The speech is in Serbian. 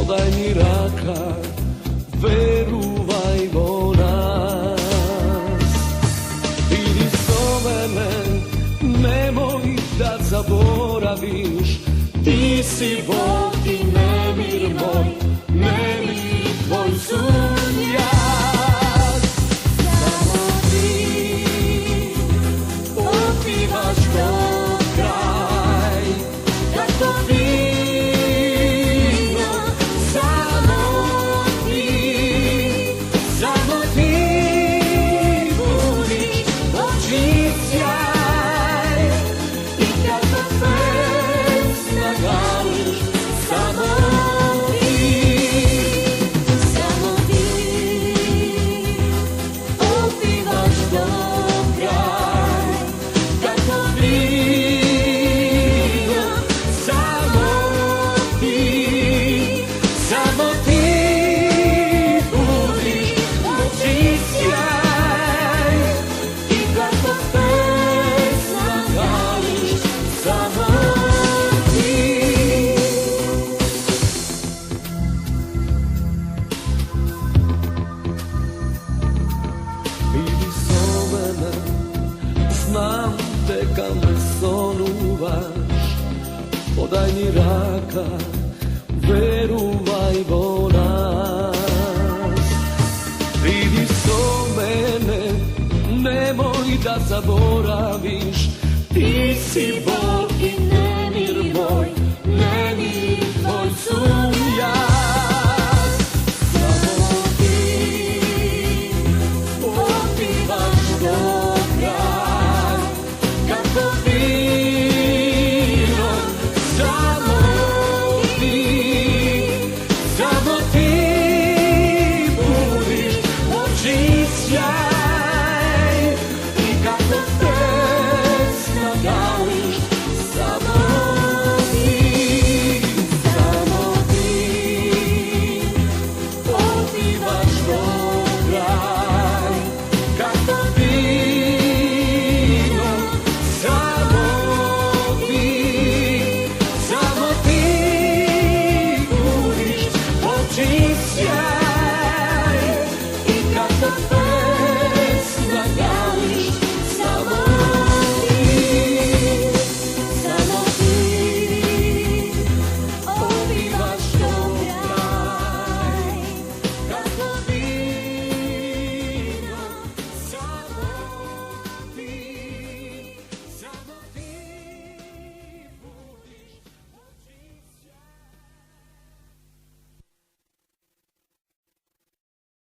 podaj mi raka, verujmo nas. Idi so mene, nemoj da zaboraviš, ti si Bog i nemir moj, nemir tvoj sunjak. Samo ti opivaš do kraj, kako vino, samo ti budiš oči sjaj. I kako pesma gališ, samo ti opivaš do kraj, kako vino, samo ti budiš oči sjaj. I kako pesma gališ, samo ti. Idi so mene, znam дека me sonуваš, podaj mi raka, verujmo nas. Idi so mene, nemoj da zaboraviš, ti si Bog